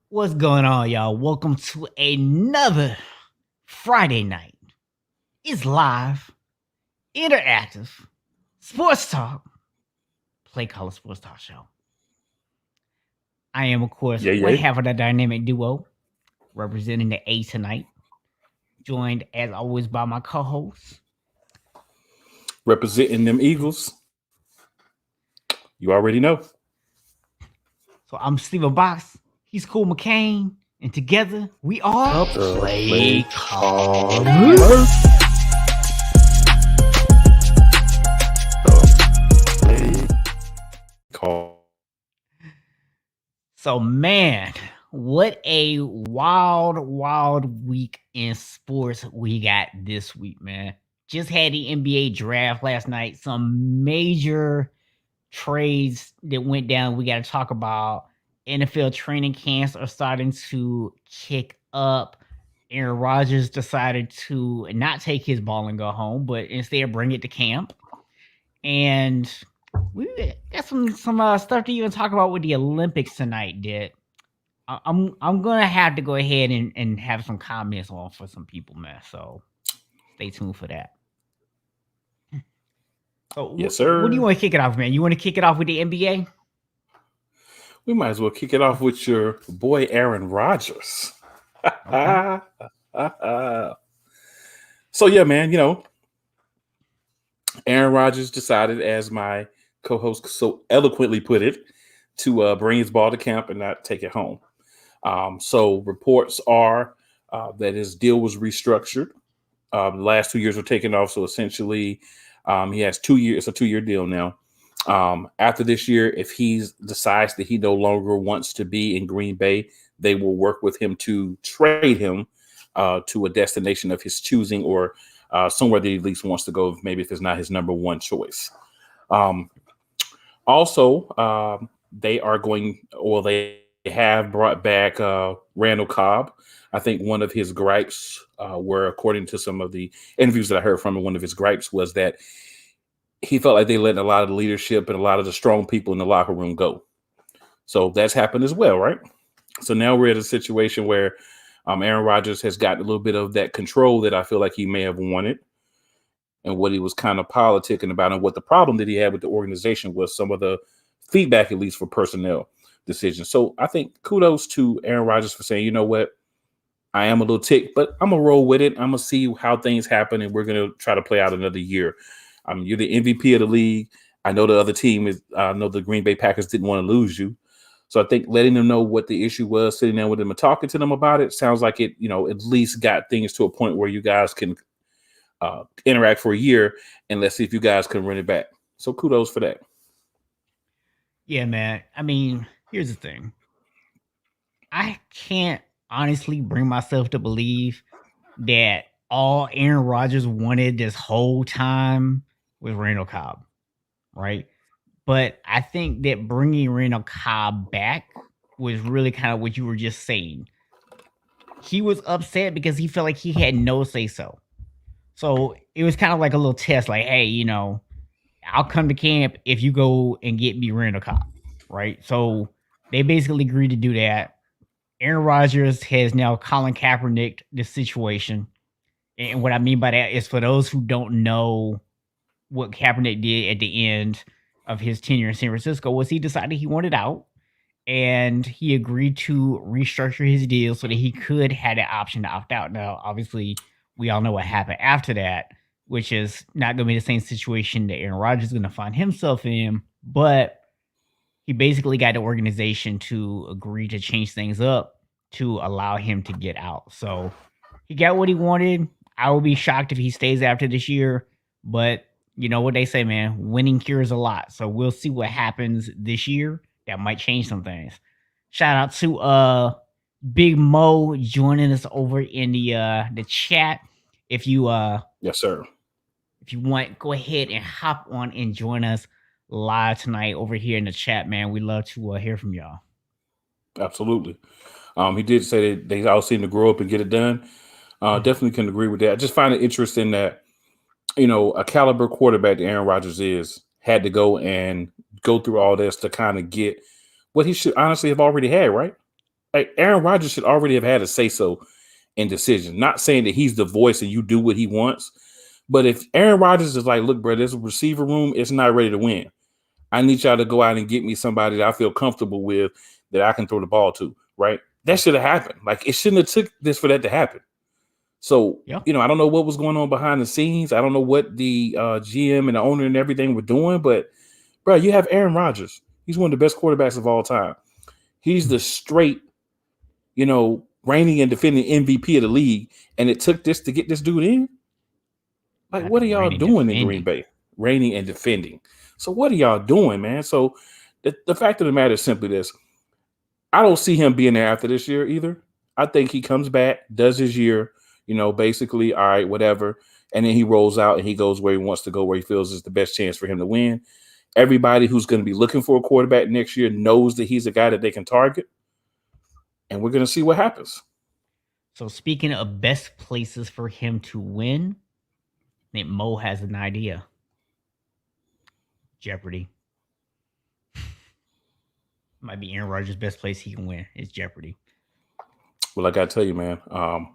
What's going on, y'all? Welcome to another Friday night. It's live, interactive, sports talk, play color sports talk show. I am, of course, Yeah, one yeah. half of the dynamic duo representing the A tonight, joined as always by my co-host. Representing them Eagles. You already know. So I'm Steven Box. He's Cool McCain, and together we are The Play play Commerce. commerce. The play call. So, man, what a wild week in sports we got this week, man. Just had the NBA draft last night. Some major trades that went down. We got to talk about NFL training camps are starting to kick up. Aaron Rodgers decided to not take his ball and go home, but instead bring it to camp. And we got some stuff to even talk about with the Olympics tonight, Did I'm gonna have to go ahead and have some comments on for some people, man. So stay tuned for that. So Yes, what do you sir. want to kick it off, man? You want to kick it off with the NBA? We might as well kick it off with your boy Aaron Rodgers. Okay. So yeah, man, Aaron Rodgers decided, as my co-host so eloquently put it, to bring his ball to camp and not take it home. So reports are that his deal was restructured. The last 2 years were taken off, so essentially, he has 2 years. It's a 2-year deal now. After this year, if he decides that he no longer wants to be in Green Bay, they will work with him to trade him to a destination of his choosing, or somewhere that he at least wants to go, maybe if it's not his number one choice. Um, Also, they are going, or they have brought back Randall Cobb. I think one of his gripes were, according to some of the interviews that I heard from him, one of his gripes was that he felt like they let a lot of the leadership and a lot of the strong people in the locker room go. So that's happened as well, right? So now we're at a situation where Aaron Rodgers has gotten a little bit of that control that I feel like he may have wanted, and what he was kind of politicking about, and what the problem that he had with the organization was some of the feedback, at least for personnel decisions. So I think kudos to Aaron Rodgers for saying, you know what, I am a little ticked, but I'm gonna roll with it. I'm gonna see how things happen, and we're gonna try to play out another year. You're the MVP of the league. I know the other team is. I know the Green Bay Packers didn't want to lose you, so I think letting them know what the issue was, sitting down with them and talking to them about it, sounds like it. At least got things to a point where you guys can interact for a year, and let's see if you guys can run it back. So kudos for that. Yeah, man. I mean, here's the thing. I can't honestly bring myself to believe that all Aaron Rodgers wanted this whole time was Randall Cobb, right? But I think that bringing Randall Cobb back was really kind of what you were just saying. He was upset because he felt like he had no say so. So it was kind of like a little test, like, hey, I'll come to camp if you go and get me Randall Cobb, right? So they basically agreed to do that. Aaron Rodgers has now Colin Kaepernick the situation. And what I mean by that is, for those who don't know what Kaepernick did at the end of his tenure in San Francisco, was he decided he wanted out, and he agreed to restructure his deal so that he could have the option to opt out. Now, obviously, we all know what happened after that, which is not going to be the same situation that Aaron Rodgers is going to find himself in. But he basically got the organization to agree to change things up to allow him to get out. So he got what he wanted. I will be shocked if he stays after this year, but you know what they say, man, winning cures a lot. So we'll see what happens this year. That might change some things. Shout out to Big Mo joining us over in the chat. If you Yes, sir. if you want, go ahead and hop on and join us live tonight over here in the chat, man. We love to hear from y'all. Absolutely. He did say that they all seem to grow up and get it done. Definitely can agree with that. I just find it interesting that a caliber quarterback that Aaron Rodgers is had to go and go through all this to kind of get what he should honestly have already had, right? Like Aaron Rodgers should already have had a say so in decision. Not saying that he's the voice and you do what he wants, but if Aaron Rodgers is like, look, bro, this receiver room is not ready to win. I need y'all to go out and get me somebody that I feel comfortable with that I can throw the ball to, right? That should have happened. Like, it shouldn't have took this for that to happen. So, Yeah. I don't know what was going on behind the scenes. I don't know what the GM and the owner and everything were doing, but, bro, you have Aaron Rodgers. He's one of the best quarterbacks of all time. He's the straight, reigning and defending MVP of the league, and it took this to get this dude in? Like, Not what are y'all doing in defending. Green Bay? Reigning and defending. So what are y'all doing, man? So the fact of the matter is simply this. I don't see him being there after this year either. I think he comes back, does his year, basically, all right, whatever. And then he rolls out and he goes where he wants to go, where he feels is the best chance for him to win. Everybody who's going to be looking for a quarterback next year knows that he's a guy that they can target. And we're going to see what happens. So speaking of best places for him to win, I think Mo has an idea. Jeopardy. Might be Aaron Rodgers' best place he can win is Jeopardy. Well, I got to tell you, man, I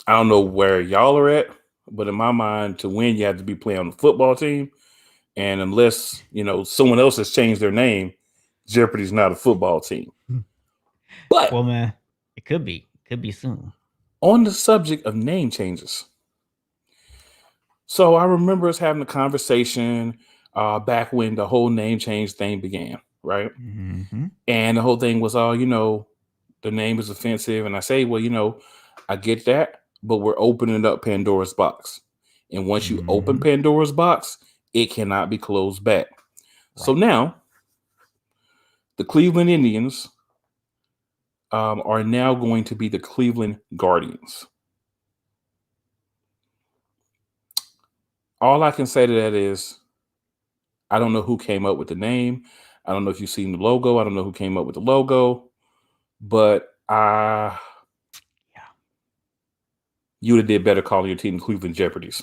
don't know where y'all are at, but in my mind, to win, you have to be playing on the football team. And unless, someone else has changed their name, Jeopardy's not a football team. But, well, man, it could be. Could be soon. On the subject of name changes. So I remember us having a conversation back when the whole name change thing began, right? Mm-hmm. And the whole thing was, the name is offensive. And I say, well, I get that, but we're opening up Pandora's box. And once you open Pandora's box, it cannot be closed back. Right. So now the Cleveland Indians are now going to be the Cleveland Guardians. All I can say to that is, I don't know who came up with the name. I don't know if you've seen the logo. I don't know who came up with the logo, but you would have did better calling your team Cleveland Jeopardies.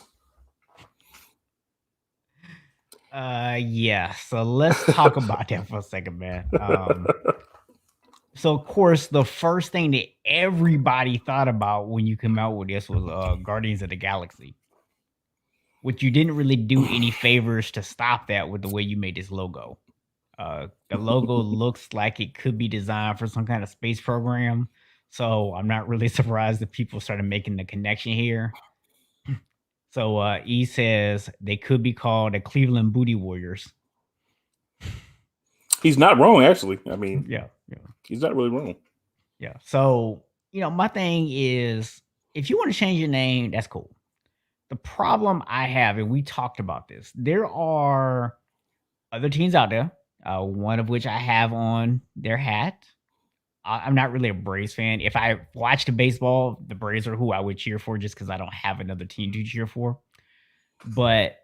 Yeah. So let's talk about that for a second, man. So of course, the first thing that everybody thought about when you came out with this was Guardians of the Galaxy, which you didn't really do any favors to stop that with the way you made this logo. The logo looks like it could be designed for some kind of space program. So I'm not really surprised that people started making the connection here. So E says they could be called the Cleveland Booty Warriors. He's not wrong, actually. I mean, yeah. He's not really wrong. Yeah. So, my thing is, if you want to change your name, that's cool. The problem I have, and we talked about this, there are other teams out there, one of which I have on their hat. I'm not really a Braves fan. If I watched the baseball, the Braves are who I would cheer for just because I don't have another team to cheer for. But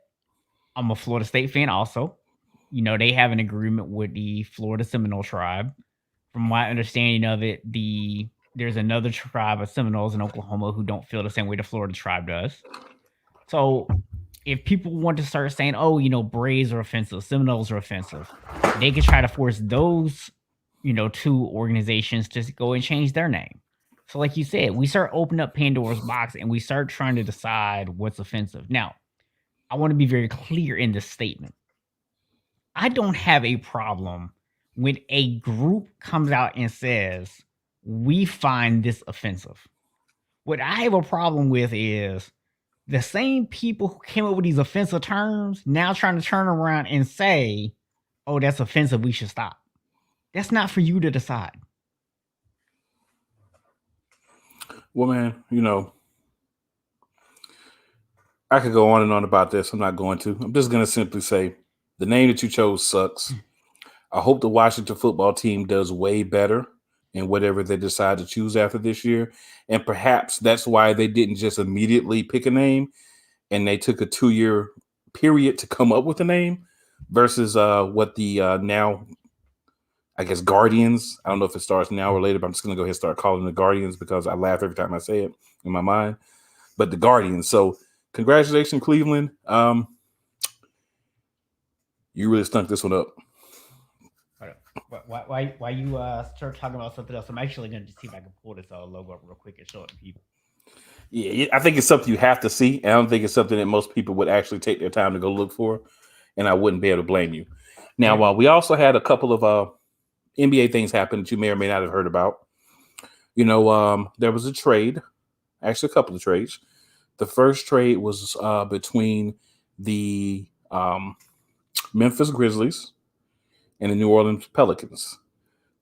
I'm a Florida State fan also. They have an agreement with the Florida Seminole tribe. From my understanding of it, there's another tribe of Seminoles in Oklahoma who don't feel the same way the Florida tribe does. So if people want to start saying, Braves are offensive, Seminoles are offensive, they can try to force those, two organizations to go and change their name. So like you said, we start opening up Pandora's box and we start trying to decide what's offensive. Now, I want to be very clear in this statement. I don't have a problem when a group comes out and says, we find this offensive. What I have a problem with is the same people who came up with these offensive terms now trying to turn around and say, oh, that's offensive, we should stop. That's not for you to decide. Well, man, I could go on and on about this. I'm not going to. I'm just going to simply say the name that you chose sucks. I hope the Washington football team does way better in whatever they decide to choose after this year. And perhaps that's why they didn't just immediately pick a name and they took a 2-year period to come up with a name versus what the now, I guess, Guardians. I don't know if it starts now or later, but I'm just going to go ahead and start calling the Guardians because I laugh every time I say it in my mind. But the Guardians. So congratulations, Cleveland. You really stunk this one up. Why you start talking about something else? I'm actually going to see if I can pull this logo up real quick and show it to people. Yeah, I think it's something you have to see. And I don't think it's something that most people would actually take their time to go look for. And I wouldn't be able to blame you. Now, Yeah. while we also had a couple of NBA things happen that you may or may not have heard about, there was a trade, actually a couple of trades. The first trade was between the Memphis Grizzlies and the New Orleans Pelicans.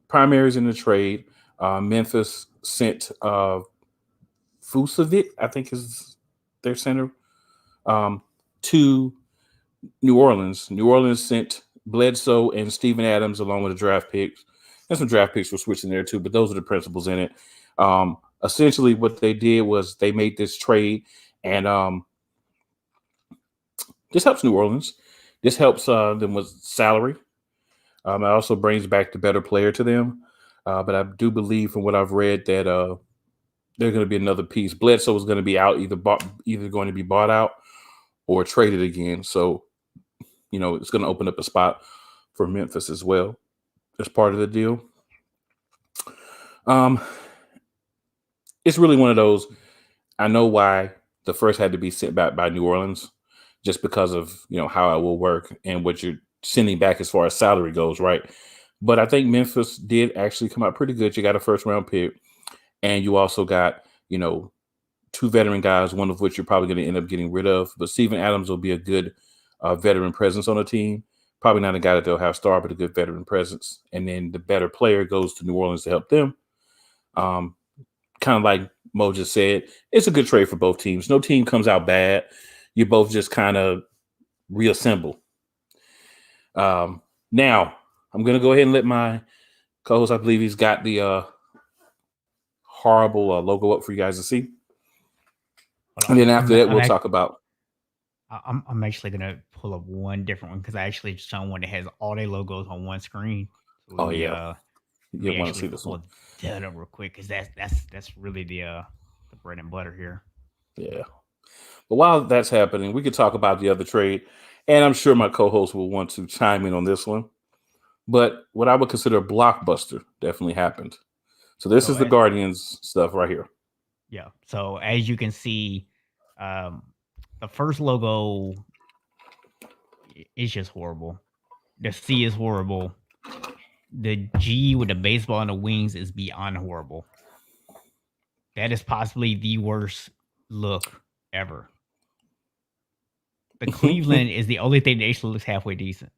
Primaries in the trade, Memphis sent Vucevic, I think is their center, to New Orleans. New Orleans sent Bledsoe and Steven Adams along with the draft picks. And some draft picks were switching there too, but those are the principles in it. Essentially, what they did was they made this trade, and this helps New Orleans. This helps them with salary. It also brings back the better player to them. But I do believe, from what I've read, that there's going to be another piece. Bledsoe is going to be out, either going to be bought out or traded again. So, it's going to open up a spot for Memphis as well as part of the deal. It's really one of those. I know why the first had to be sent back by New Orleans, just because of how it will work and what you're sending back as far as salary goes, right? But I think Memphis did actually come out pretty good. You got a first round pick, and you also got two veteran guys, one of which you're probably going to end up getting rid of. But Steven Adams will be a good veteran presence on the team. Probably not a guy that they'll have star, but a good veteran presence. And then the better player goes to New Orleans to help them. Kind of like Mo just said, it's a good trade for both teams. No team comes out bad. You both just kind of reassemble. Now, I'm going to go ahead and let my co-host, I believe he's got the horrible logo up for you guys to see. And then after that, we'll talk about. I'm actually going to pull up one different one because I actually just found one that has all their logos on one screen. So yeah. You want to see this one? That up real quick because that's really the bread and butter here. Yeah. But while that's happening, we could talk about the other trade, and I'm sure my co-host will want to chime in on this one. But what I would consider a blockbuster definitely happened. So this is the Guardians stuff right here. Yeah. So as you can see, the first logo is just horrible. The C is horrible. The G with the baseball and the wings is beyond horrible. That is possibly the worst look ever. The Cleveland is the only thing that actually looks halfway decent.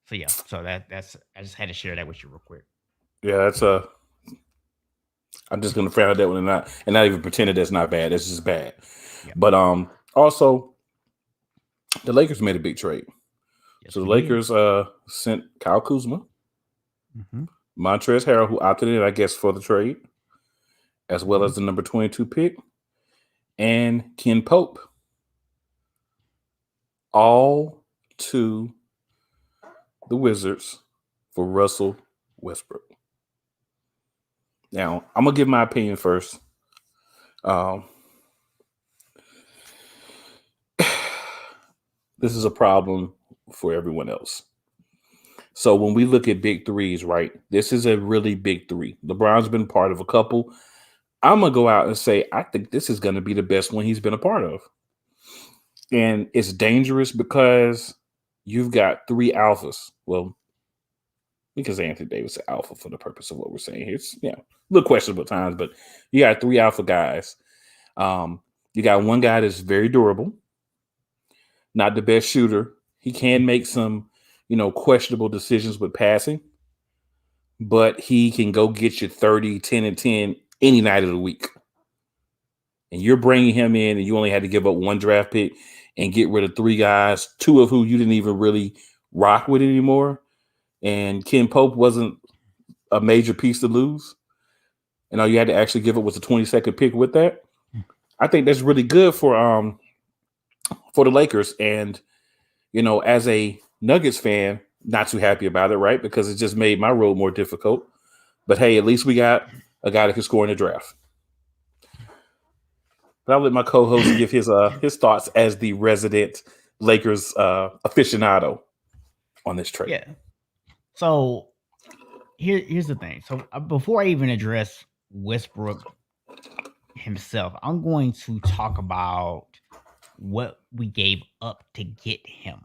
So yeah, so that's I just had to share that with you real quick. Yeah, that's I'm just gonna frown at that one and not even pretend that that's not bad. That's just bad. Yeah. But also the Lakers made a big trade. Yes, so the Lakers sent Kyle Kuzma, Montrezl Harrell, who opted in, I guess, for the trade, as well as the number 22 pick, and Ken Pope, all to the Wizards for Russell Westbrook. Now, I'm going to give my opinion first. This is a problem for everyone else. So when we look at big threes, right, this is a really big three. LeBron's been part of a couple. I'm going to go out and say, I think this is going to be the best one he's been a part of. And it's dangerous because you've got three alphas. Well, because Anthony Davis is alpha for the purpose of what we're saying here. It's a little questionable at times, but you got three alpha guys. You got one guy that's very durable, not the best shooter. He can make some, questionable decisions with passing, but he can go get you 30, 10, and 10 any night of the week. And you're bringing him in, and you only had to give up one draft pick and get rid of three guys, two of who you didn't even really rock with anymore. And Ken Pope wasn't a major piece to lose. And all you had to actually give it was a 22nd pick with that. I think that's really good for the Lakers. And, as a Nuggets fan, not too happy about it, right? Because it just made my road more difficult. But hey, at least we got a guy that can score in the draft. But I'll let my co-host give his thoughts as the resident Lakers aficionado. on this trade. Yeah. So here's the thing. So before I even address Westbrook himself, I'm going to talk about what we gave up to get him.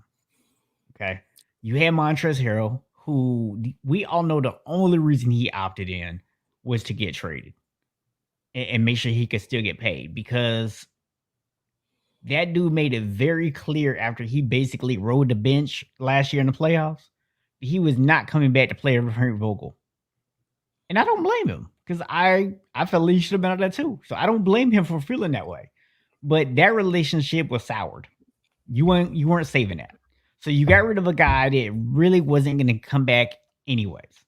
Okay. You had Montrezl Harrell, who we all know the only reason he opted in was to get traded and make sure he could still get paid, because that dude made it very clear after he basically rode the bench last year in the playoffs, he was not coming back to play with Frank Vogel. And I don't blame him, because I felt he should have been out there too. So I don't blame him for feeling that way. But that relationship was soured. You weren't saving that. So you got rid of a guy that really wasn't going to come back anyways.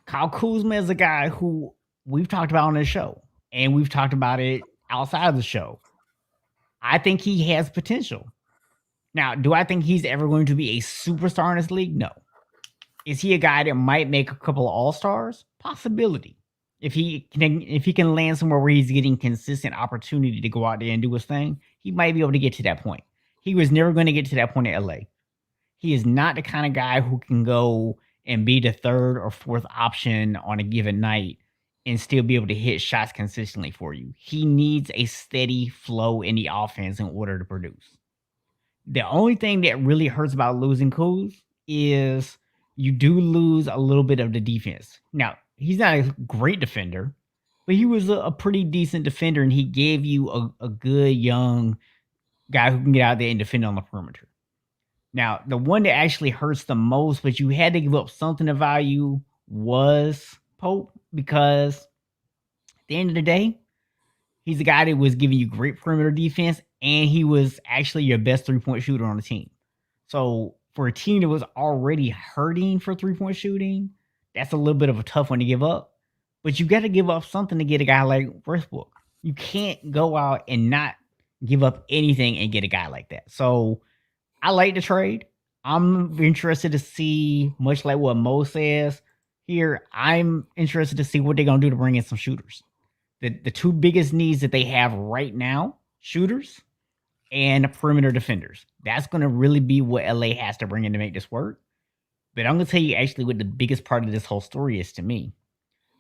Kyle Kuzma is a guy who we've talked about on this show, and we've talked about it outside of the show. I think he has potential. Now, do I think he's ever going to be a superstar in this league? No. Is he a guy that might make a couple of all-stars? Possibility. If he can land somewhere where he's getting consistent opportunity to go out there and do his thing, he might be able to get to that point. He was never going to get to that point in LA. He is not the kind of guy who can go and be the third or fourth option on a given night and still be able to hit shots consistently for you. He needs a steady flow in the offense in order to produce. The only thing that really hurts about losing Kuz is you do lose a little bit of the defense. Now, he's not a great defender, but he was a pretty decent defender, and he gave you a good young guy who can get out there and defend on the perimeter. Now, the one that actually hurts the most, but you had to give up something of value, was Pope, because at the end of the day, he's a guy that was giving you great perimeter defense, and he was actually your best three-point shooter on the team. So for a team that was already hurting for three-point shooting, that's a little bit of a tough one to give up. But you got to give up something to get a guy like Westbrook. You can't go out and not give up anything and get a guy like that. So I like the trade. I'm interested to see, much like what Mo says here, I'm interested to see what they're going to do to bring in some shooters. The two biggest needs that they have right now, shooters and perimeter defenders. That's going to really be what LA has to bring in to make this work. But I'm going to tell you actually what the biggest part of this whole story is to me.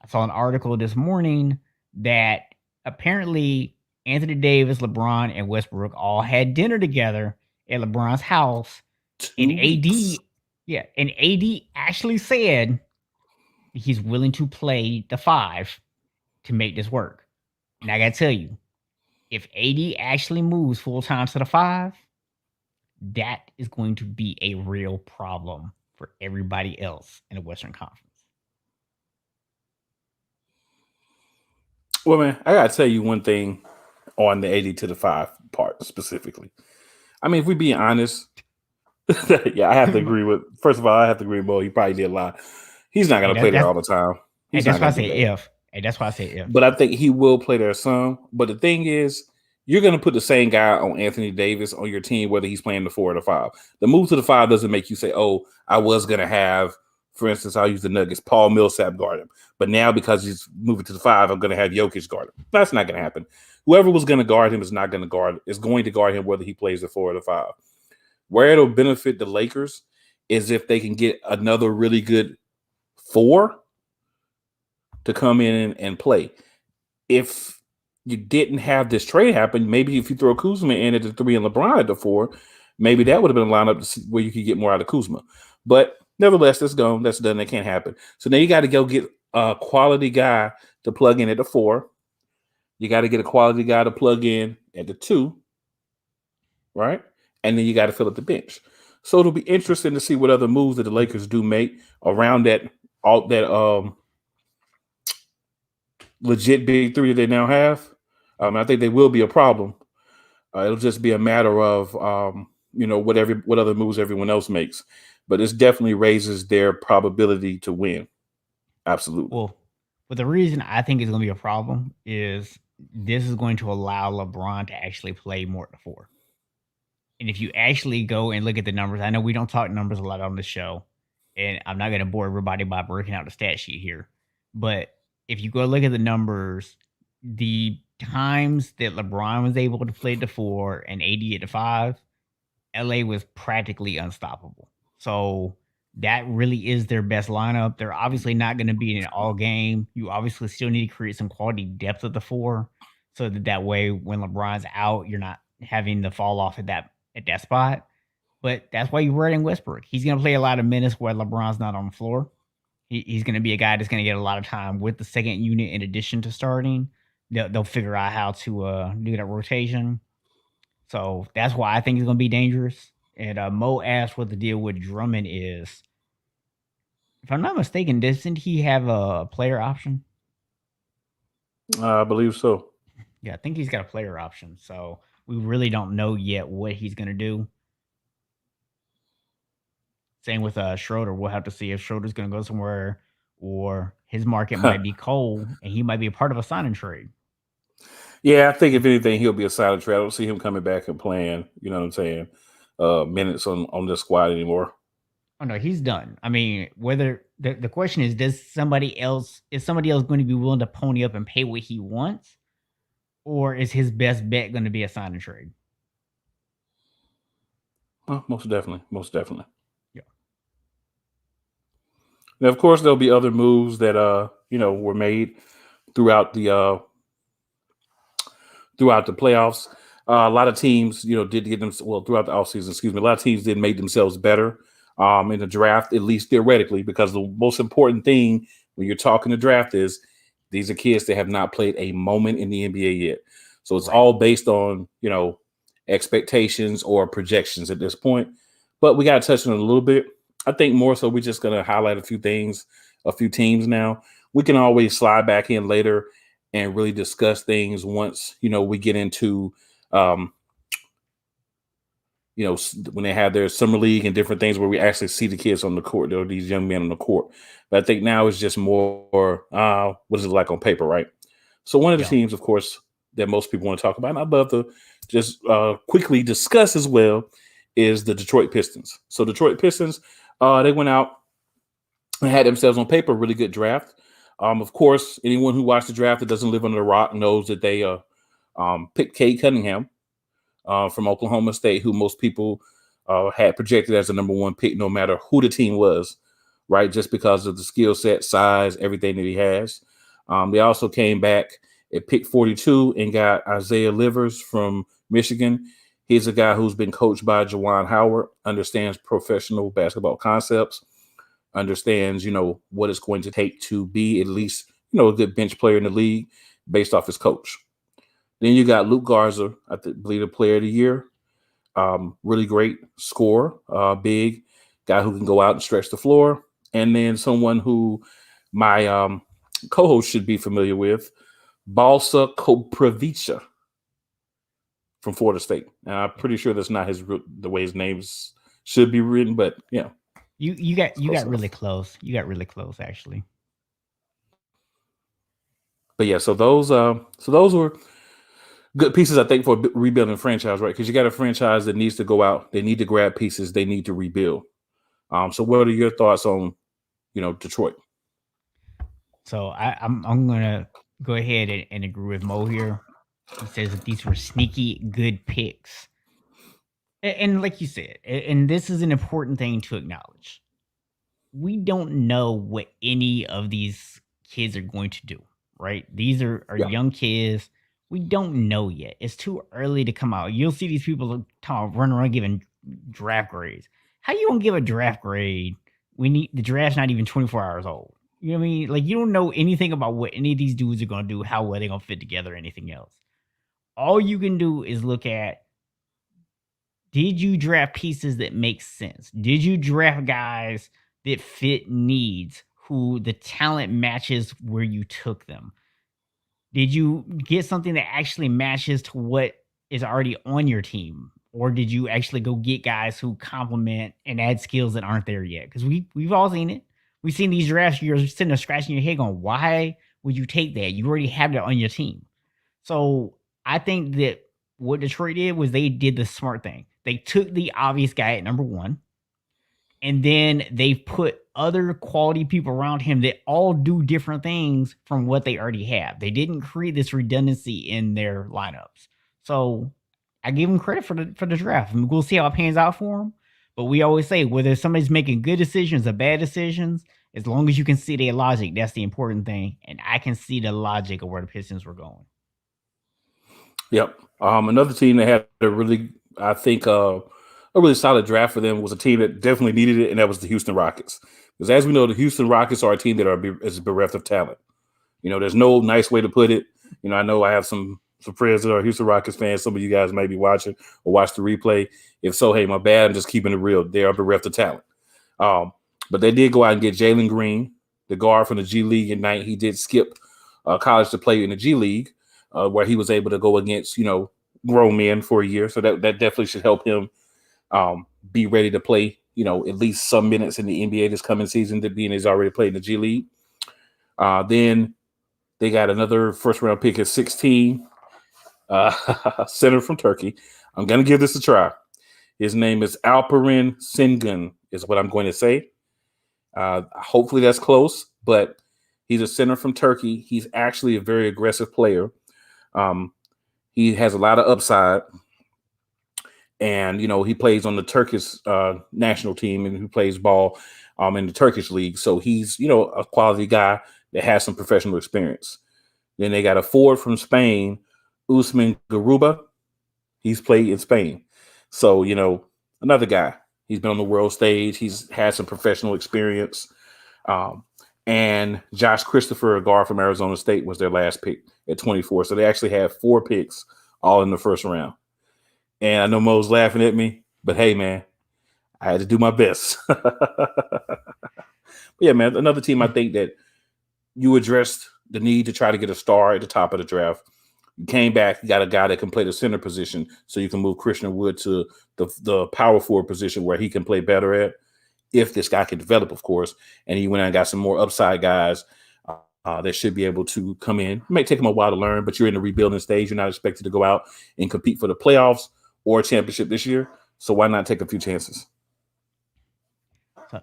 I saw an article this morning that apparently Anthony Davis, LeBron, and Westbrook all had dinner together at LeBron's house. And AD actually said he's willing to play the 5 to make this work. And I got to tell you, if AD actually moves full time to the 5, that is going to be a real problem for everybody else in the Western Conference. Well, man, I gotta tell you one thing on the 80 to the 5 part specifically. I mean, if we be honest, yeah, I have to agree with. First of all, I have to agree with Bo. He probably did a lot. He's not going to play there all the time. That's why I say if. That's why I say if. But I think he will play there some. But the thing is, you're going to put the same guy on Anthony Davis on your team, whether he's playing the 4 or the 5. The move to the 5 doesn't make you say, "Oh, I was going to have." For instance, I'll use the Nuggets. Paul Millsap guard him, but now because he's moving to the 5, I'm going to have Jokic guard him. That's not going to happen. Whoever was going to guard him is not going to guard. Is going to guard him whether he plays the 4 or the 5. Where it'll benefit the Lakers is if they can get another really good 4 to come in and play. If you didn't have this trade happen, maybe if you throw Kuzma in at the 3 and LeBron at the 4, maybe that would have been a lineup to see where you could get more out of Kuzma. But nevertheless, that's gone. That's done. That can't happen. So now you got to go get a quality guy to plug in at the 4. You got to get a quality guy to plug in at the 2, right? And then you got to fill up the bench. So it'll be interesting to see what other moves that the Lakers do make around that legit big 3 that they now have. I think they will be a problem. It'll just be a matter of what other moves everyone else makes. But this definitely raises their probability to win. Absolutely. Well, but the reason I think it's going to be a problem is this is going to allow LeBron to actually play more at the 4. And if you actually go and look at the numbers, I know we don't talk numbers a lot on the show, and I'm not going to bore everybody by breaking out the stat sheet here. But if you go look at the numbers, the times that LeBron was able to play at the 4 and AD at the 5, LA was practically unstoppable. So that really is their best lineup. They're obviously not going to be in an all game. You obviously still need to create some quality depth at the four, so that way when LeBron's out, you're not having the fall off at that spot. But that's why you're running Westbrook. He's going to play a lot of minutes where LeBron's not on the floor. He's going to be a guy that's going to get a lot of time with the second unit in addition to starting. They'll figure out how to do that rotation. So that's why I think he's going to be dangerous. And Mo asked what the deal with Drummond is. If I'm not mistaken, doesn't he have a player option? I believe so. Yeah, I think he's got a player option. So we really don't know yet what he's going to do. Same with Schroeder. We'll have to see if Schroeder's going to go somewhere or his market might be cold and he might be a part of a sign and trade. Yeah, I think if anything, he'll be a silent trade. I don't see him coming back and playing, you know what I'm saying, minutes on the squad anymore. Oh no, he's done. I mean, whether the question is somebody else going to be willing to pony up and pay what he wants, or is his best bet going to be a sign and trade? Most definitely. Yeah. Now, of course, there'll be other moves that were made throughout the playoffs. A lot of teams, did get them throughout the offseason. Excuse me. A lot of teams did make themselves better in the draft, at least theoretically, because the most important thing when you're talking the draft is these are kids that have not played a moment in the NBA yet. So it's all based on, expectations or projections at this point. But we got to touch on it a little bit. I think more so we're just going to highlight a few things, a few teams now. We can always slide back in later and really discuss things once, we get into, when they have their summer league and different things where we actually see the kids on the court, or these young men on the court. But I think now it's just more, what is it like on paper, right? So one of the teams, of course, that most people want to talk about, and I'd love to just quickly discuss as well, is the Detroit Pistons. So Detroit Pistons, they went out and had themselves on paper a really good draft. Of course, anyone who watched the draft that doesn't live under a rock knows that they picked Cade Cunningham from Oklahoma State, who most people had projected as the number one pick, no matter who the team was, right? Just because of the skill set, size, everything that he has. They also came back at pick 42 and got Isaiah Livers from Michigan. He's a guy who's been coached by Juwan Howard, understands professional basketball concepts, understands, what it's going to take to be at least, a good bench player in the league based off his coach. Then you got Luke Garza, I believe the player of the year. Really great scorer, big guy who can go out and stretch the floor. And then someone who my co-host should be familiar with, Balsa Koprivica from Florida State. And I'm pretty sure that's not the way his names should be written, but yeah. You got really close. You got really close, actually. But yeah, so those were good pieces, I think, for rebuilding a franchise, right? Because you got a franchise that needs to go out. They need to grab pieces. They need to rebuild. So what are your thoughts on, Detroit? So I'm gonna go ahead and agree with Mo here. He says that these were sneaky good picks. And like you said, and this is an important thing to acknowledge. We don't know what any of these kids are going to do, right? These are young kids. We don't know yet. It's too early to come out. You'll see these people run around giving draft grades. How you gonna give a draft grade? The draft's not even 24 hours old. You know what I mean? Like, you don't know anything about what any of these dudes are gonna do, how well they're gonna fit together, or anything else. All you can do is look at, did you draft pieces that make sense? Did you draft guys that fit needs, who the talent matches where you took them? Did you get something that actually matches to what is already on your team? Or did you actually go get guys who complement and add skills that aren't there yet? Because we've all seen it. We've seen these drafts, you're sitting there scratching your head going, why would you take that? You already have that on your team. So I think that what Detroit did was they did the smart thing. They took the obvious guy at number one, and then they put other quality people around him that all do different things from what they already have. They didn't create this redundancy in their lineups. So I give them credit for the draft. I mean, we'll see how it pans out for them. But we always say whether somebody's making good decisions or bad decisions, as long as you can see their logic, that's the important thing. And I can see the logic of where the Pistons were going. Yep. Another team that had a really, I think, a really solid draft for them was a team that definitely needed it, and that was the Houston Rockets. Because as we know, the Houston Rockets are a team that is bereft of talent. There's no nice way to put it. I know I have some friends that are Houston Rockets fans. Some of you guys may be watching or watch the replay. If so, hey, my bad. I'm just keeping it real. They are bereft of talent. But they did go out and get Jalen Green, the guard from the G League at night. He did skip college to play in the G League, where he was able to go against, grown men for a year. So that definitely should help him be ready to play, at least some minutes in the NBA this coming season, being he's already played in the G League. Then they got another first round pick at 16, center from Turkey. I'm going to give this a try. His name is Alperen Sengun, is what I'm going to say. Hopefully that's close, but he's a center from Turkey. He's actually a very aggressive player. He has a lot of upside, and he plays on the Turkish national team, and he plays ball in the Turkish league. So he's a quality guy that has some professional experience. Then they got a forward from Spain, Usman Garuba. He's played in Spain, so another guy. He's been on the world stage. He's had some professional experience. And Josh Christopher, a guard from Arizona State, was their last pick at 24. So they actually had 4 picks all in the first round. And I know Mo's laughing at me, but hey, man, I had to do my best. But yeah, man, another team I think that you addressed the need to try to get a star at the top of the draft. You came back, you got a guy that can play the center position, so you can move Christian Wood to the power forward position where he can play better at, if this guy can develop, of course. And he went out and got some more upside guys that should be able to come in. It may take them a while to learn, but you're in the rebuilding stage. You're not expected to go out and compete for the playoffs or a championship this year. So why not take a few chances?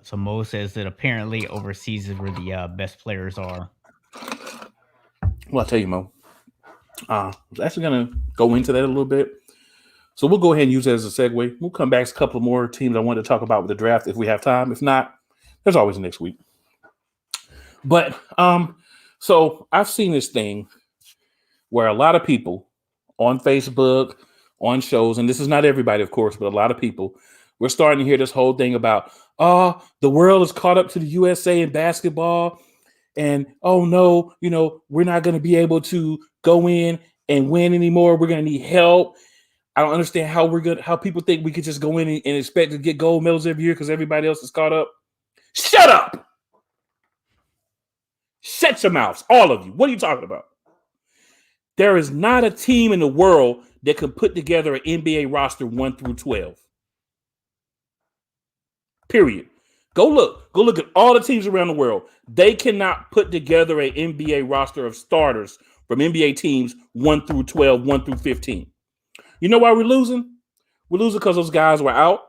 So Mo says that apparently overseas is where the best players are. Well, I'll tell you, Mo. I was actually going to go into that a little bit. So we'll go ahead and use that as a segue. We'll come back to a couple more teams I wanted to talk about with the draft if we have time. If not, there's always next week. But so I've seen this thing where a lot of people on Facebook, on shows, and this is not everybody, of course, but a lot of people, we're starting to hear this whole thing about, the world is caught up to the USA in basketball. And, oh, no, we're not going to be able to go in and win anymore. We're going to need help. I don't understand how people think we could just go in and expect to get gold medals every year because everybody else is caught up. Shut up. Shut your mouths, all of you. What are you talking about? There is not a team in the world that can put together an NBA roster 1 through 12. Period. Go look at all the teams around the world. They cannot put together an NBA roster of starters from NBA teams 1 through 12, 1 through 15. You know why we're losing? We're losing because those guys were out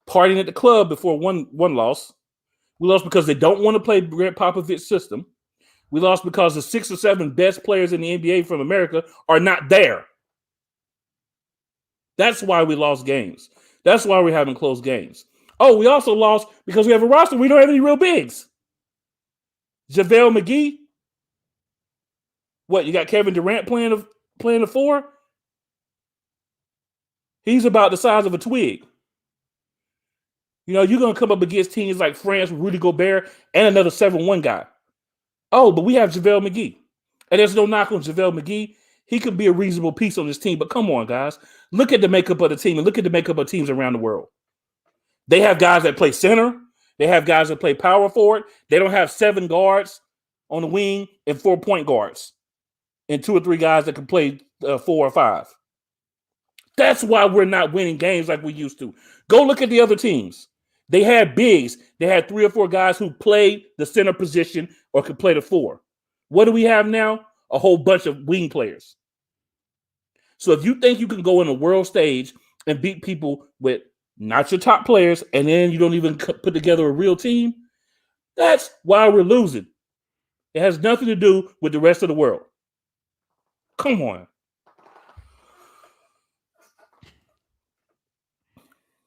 partying at the club before one loss. We lost because they don't want to play Greg Popovich's system. We lost because the 6 or 7 best players in the NBA from America are not there. That's why we lost games. That's why we're having close games. Oh, we also lost because we have a roster. We don't have any real bigs. JaVale McGee. What, you got Kevin Durant playing the 4? He's about the size of a twig. You're going to come up against teams like France with Rudy Gobert and another 7-1 guy. Oh, but we have JaVale McGee. And there's no knock on JaVale McGee. He could be a reasonable piece on this team. But come on, guys. Look at the makeup of the team and look at the makeup of teams around the world. They have guys that play center. They have guys that play power forward. They don't have 7 guards on the wing and 4 point guards and 2 or 3 guys that can play 4 or 5. That's why we're not winning games like we used to. Go look at the other teams. They had bigs. They had 3 or 4 guys who played the center position or could play the 4. What do we have now? A whole bunch of wing players. So if you think you can go in a world stage and beat people with not your top players, and then you don't even put together a real team, that's why we're losing. It has nothing to do with the rest of the world. Come on.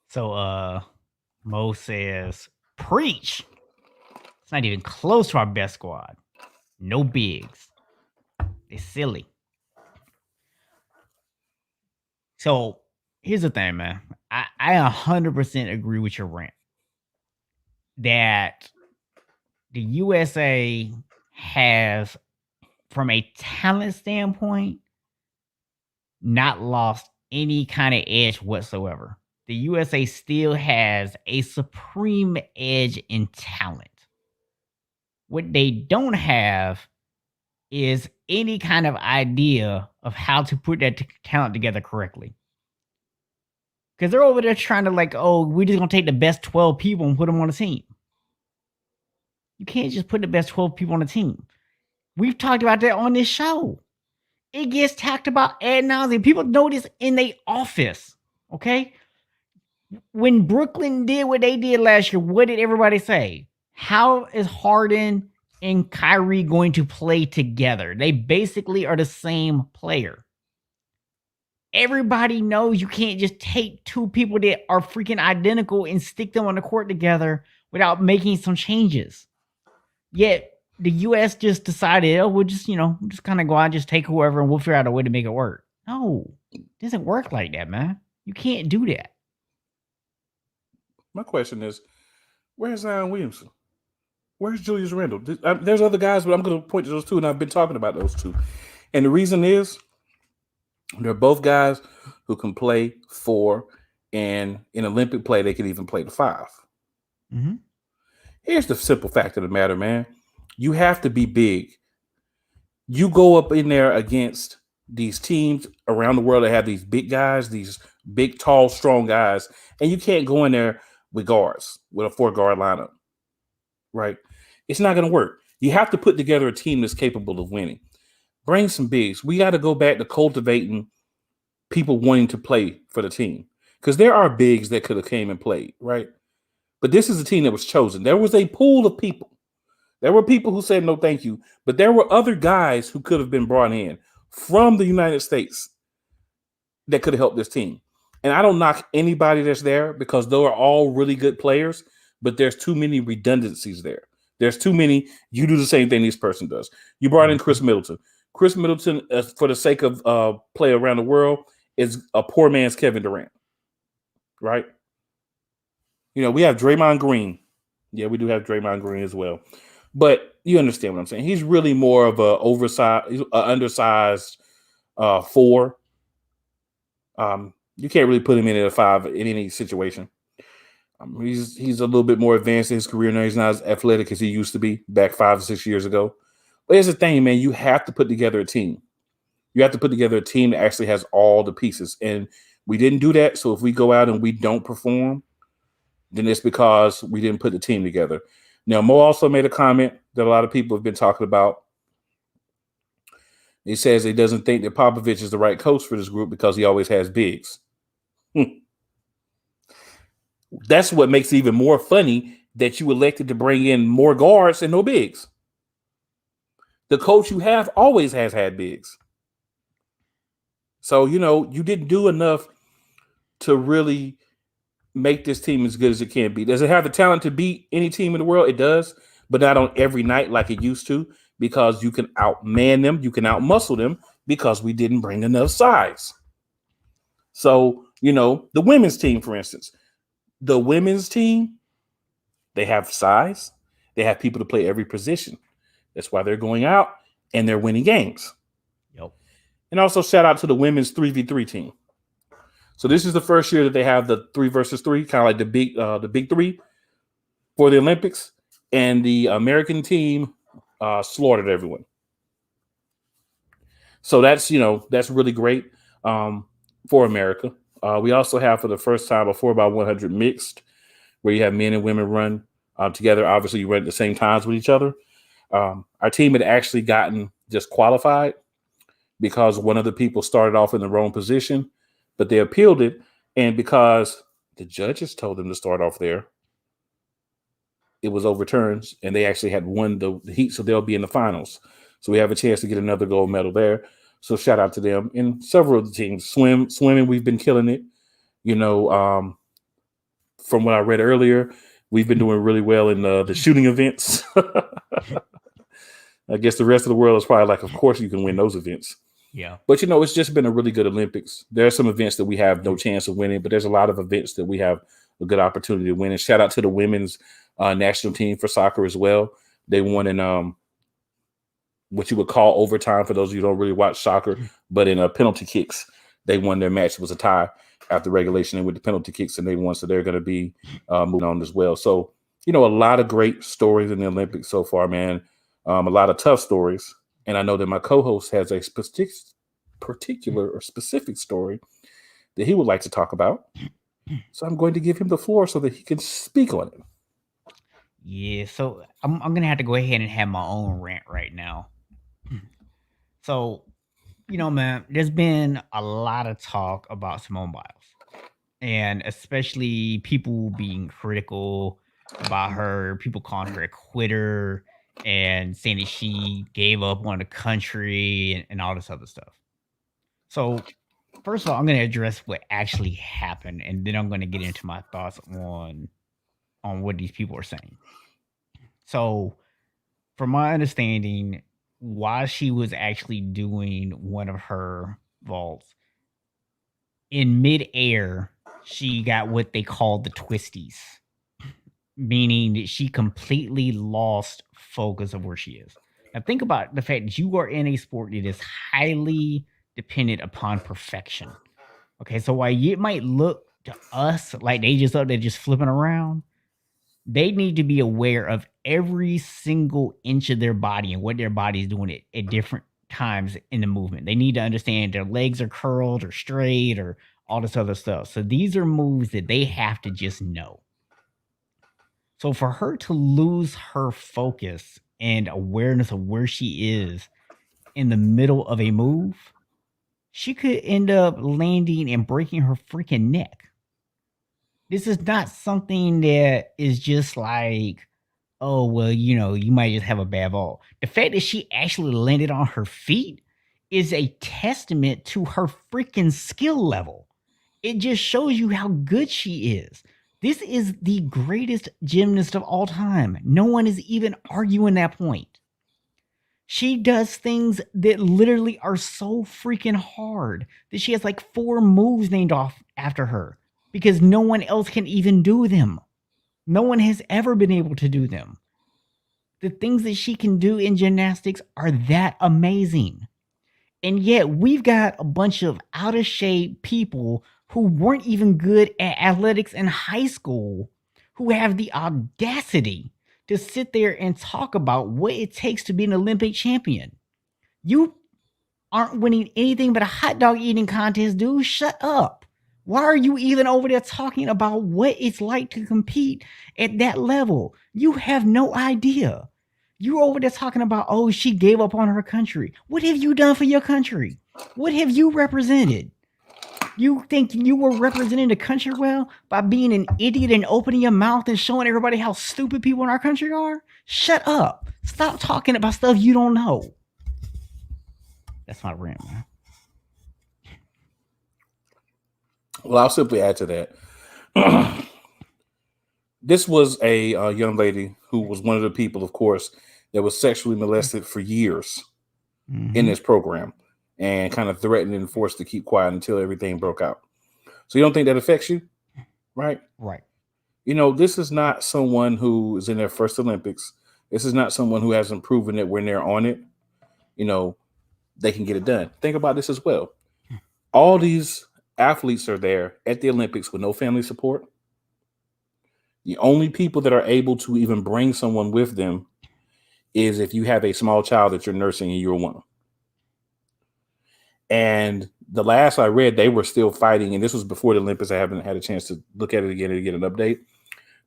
So Mo says, preach. It's not even close to our best squad. No bigs. It's silly. So here's the thing, man. I 100% agree with your rant that the USA has, from a talent standpoint, not lost any kind of edge whatsoever. The USA still has a supreme edge in talent. What they don't have is any kind of idea of how to put that talent together correctly. Because they're over there trying to like, oh, we're just gonna take the best 12 people and put them on a team. You can't just put the best 12 people on a team. We've talked about that on this show. It gets talked about ad nauseum. People know this in their office. Okay. When Brooklyn did what they did last year, what did everybody say? How is Harden and Kyrie going to play together? They basically are the same player. Everybody knows you can't just take two people that are freaking identical and stick them on the court together without making some changes. Yet the US just decided, oh, we'll just kind of go out and just take whoever and we'll figure out a way to make it work. No, it doesn't work like that, man. You can't do that. My question is, where's Zion Williamson? Where's Julius Randle? There's other guys, but I'm going to point to those two, and I've been talking about those two. And the reason is they're both guys who can play 4, and in Olympic play, they can even play the 5. Mm-hmm. Here's the simple fact of the matter, man. You have to be big. You go up in there against these teams around the world that have these big guys, these big, tall, strong guys, and you can't go in there with guards, with a 4-guard lineup, right? It's not going to work. You have to put together a team that's capable of winning. Bring some bigs. We got to go back to cultivating people wanting to play for the team, because there are bigs that could have came and played, right? But this is a team that was chosen. There was a pool of people. There were people who said no thank you, but there were other guys who could have been brought in from the United States that could have helped this team. And I don't knock anybody that's there, because they are all really good players, but there's too many redundancies there. There's too many. You do the same thing this person does. You brought in Chris Middleton. Chris Middleton, for the sake of play around the world, is a poor man's Kevin Durant, right? We have Draymond Green. Yeah, we do have Draymond Green as well. But you understand what I'm saying. He's really more of a undersized 4. You can't really put him in at a 5 in any situation. He's a little bit more advanced in his career now. He's not as athletic as he used to be back 5 or 6 years ago. But here's the thing, man. You have to put together a team. You have to put together a team that actually has all the pieces. And we didn't do that. So if we go out and we don't perform, then it's because we didn't put the team together. Now, Mo also made a comment that a lot of people have been talking about. He says he doesn't think that Popovich is the right coach for this group because he always has bigs. That's what makes it even more funny that you elected to bring in more guards and no bigs. The coach you have always has had bigs. So, you didn't do enough to really make this team as good as it can be. Does it have the talent to beat any team in the world? It does, but not on every night like it used to, because you can outman them, you can outmuscle them, because we didn't bring enough size. So, the women's team, for instance, the women's team, they have size, they have people to play every position. That's why they're going out and they're winning games. Yep. And also shout out to the women's 3v3 team. So this is the first year that they have the 3 versus 3, kind of like the big 3 for the Olympics. And the American team slaughtered everyone. So that's really great for America. We also have, for the first time, a 4x100 mixed, where you have men and women run together. Obviously, you run at the same times with each other. Our team had actually gotten just qualified because one of the people started off in the wrong position, but they appealed it. And because the judges told them to start off there, it was overturned, and they actually had won the heat, so they'll be in the finals. So we have a chance to get another gold medal there. So shout out to them. And several of the teams. Swimming, we've been killing it. from what I read earlier, we've been doing really well in the shooting events. I guess the rest of the world is probably like, of course you can win those events. Yeah. But it's just been a really good Olympics. There are some events that we have no chance of winning, but there's a lot of events that we have a good opportunity to win. And shout out to the women's national team for soccer as well. They won in what you would call overtime for those of you who don't really watch soccer, but in penalty kicks, they won their match. It was a tie after regulation and with the penalty kicks, and they won. So they're going to be moving on as well. So, a lot of great stories in the Olympics so far, man. A lot of tough stories. And I know that my co-host has a particular or specific story that he would like to talk about. So I'm going to give him the floor so that he can speak on it. Yeah, so I'm gonna have to go ahead and have my own rant right now. So, man, there's been a lot of talk about Simone Biles, and especially people being critical about her, people calling her a quitter and saying that she gave up on the country and all this other stuff. So, first of all, I'm going to address what actually happened, and then I'm going to get into my thoughts on what these people are saying. So, from my understanding, while she was actually doing one of her vaults in midair, she got what they call the twisties, meaning that she completely lost focus of where she is. Now, think about the fact that you are in a sport that is highly dependent upon perfection. Okay, so while it might look to us like they just up there just flipping around, they need to be aware of every single inch of their body and what their body is doing at different times in the movement. They need to understand their legs are curled or straight or all this other stuff. So these are moves that they have to just know. So for her to lose her focus and awareness of where she is in the middle of a move, she could end up landing and breaking her freaking neck. This is not something that is just like, oh, well, you might just have a bad vault. The fact that she actually landed on her feet is a testament to her freaking skill level. It just shows you how good she is. This is the greatest gymnast of all time. No one is even arguing that point. She does things that literally are so freaking hard that she has like 4 moves named off after her because no one else can even do them. No one has ever been able to do them. The things that she can do in gymnastics are that amazing. And yet we've got a bunch of out of shape people who weren't even good at athletics in high school who have the audacity to sit there and talk about what it takes to be an Olympic champion. You aren't winning anything but a hot dog eating contest, dude. Shut up. Why are you even over there talking about what it's like to compete at that level? You have no idea. You're over there talking about, oh, she gave up on her country. What have you done for your country? What have you represented? You think you were representing the country well by being an idiot and opening your mouth and showing everybody how stupid people in our country are? Shut up. Stop talking about stuff you don't know. That's my rant, man. Well, I'll simply add to that. This was a young lady who was one of the people, of course, that was sexually molested for years in this program and kind of threatened and forced to keep quiet until everything broke out. So you don't think that affects you? Right? Right. This is not someone who is in their first Olympics. This is not someone who hasn't proven that when they're on it, they can get it done. Think about this as well. All these athletes are there at the Olympics with no family support. The only people that are able to even bring someone with them is if you have a small child that you're nursing and you're a woman. And the last I read, they were still fighting, and this was before the Olympics. I haven't had a chance to look at it again and get an update,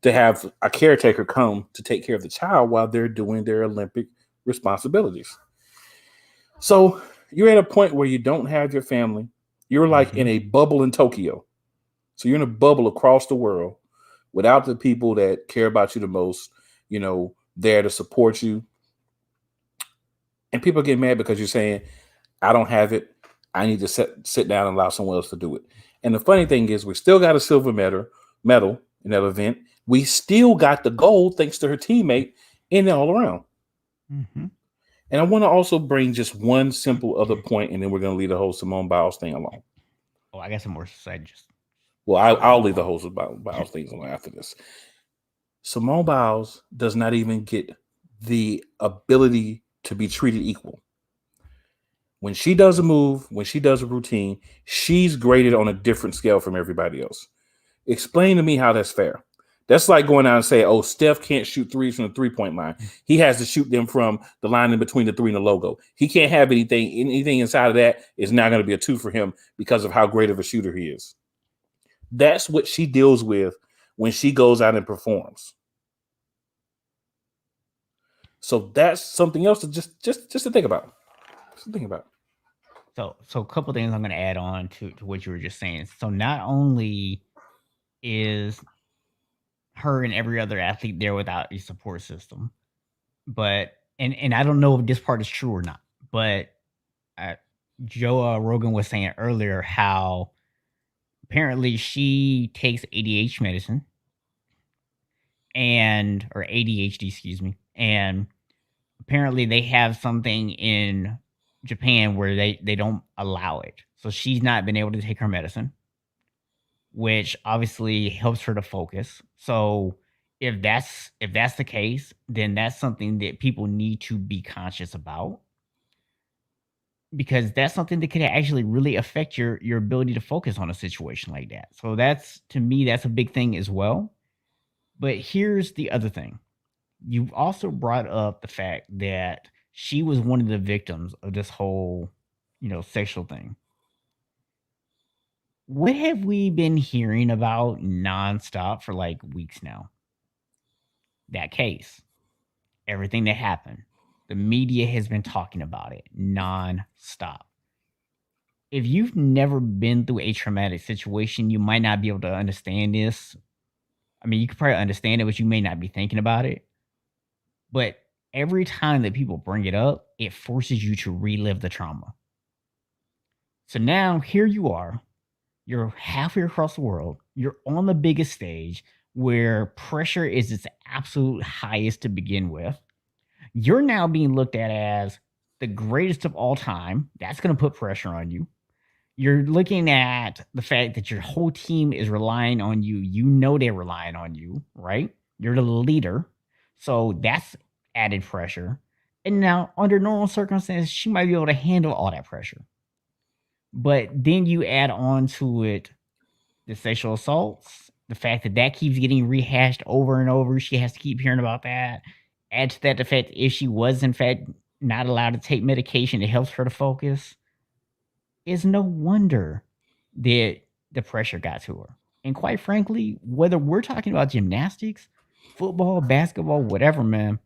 to have a caretaker come to take care of the child while they're doing their Olympic responsibilities. So you're at a point where you don't have your family. You're like in a bubble in Tokyo. So you're in a bubble across the world without the people that care about you the most, there to support you. And people get mad because you're saying, I don't have it. I need to sit down and allow someone else to do it. And the funny thing is, we still got a silver medal in that event. We still got the gold thanks to her teammate and all around. Mm-hmm. And I want to also bring just one simple other point, and then we're going to leave the whole Simone Biles thing alone. Oh, I got some more to say. Well, I'll leave the whole Biles things alone after this. Simone Biles does not even get the ability to be treated equal. When she does a move, when she does a routine, she's graded on a different scale from everybody else. Explain to me how that's fair. That's like going out and say, oh, Steph can't shoot threes from the three-point line. He has to shoot them from the line in between the three and the logo. He can't have anything inside of that is not going to be a 2 for him because of how great of a shooter he is. That's what she deals with when she goes out and performs. So that's something else to just to think about. Just to think about. So a couple things I'm going to add on to what you were just saying. So not only is her and every other athlete there without a support system, but and I don't know if this part is true or not, but Joe Rogan was saying earlier how apparently she takes ADHD medicine or ADHD, excuse me, and apparently they have something in Japan where they don't allow it. So she's not been able to take her medicine, which obviously helps her to focus. So if that's the case, then that's something that people need to be conscious about, because that's something that could actually really affect your ability to focus on a situation like that. So that's, to me, that's a big thing as well. But here's the other thing. You've also brought up the fact that she was one of the victims of this whole, sexual thing. What have we been hearing about nonstop for like weeks now? That case, everything that happened. The media has been talking about it nonstop. If you've never been through a traumatic situation, you might not be able to understand this. I mean, you could probably understand it, but you may not be thinking about it. But every time that people bring it up, it forces you to relive the trauma. So now here you are, you're halfway across the world, you're on the biggest stage where pressure is its absolute highest to begin with. You're now being looked at as the greatest of all time. That's going to put pressure on you. You're looking at the fact that your whole team is relying on you. You know they're relying on you, right? You're the leader. So that's added pressure. And now, under normal circumstances, she might be able to handle all that pressure. But then you add on to it the sexual assaults, the fact that keeps getting rehashed over and over. She has to keep hearing about that. Add to that the fact that if she was, in fact, not allowed to take medication, it helps her to focus. It's no wonder that the pressure got to her. And quite frankly, whether we're talking about gymnastics, football, basketball, whatever, man,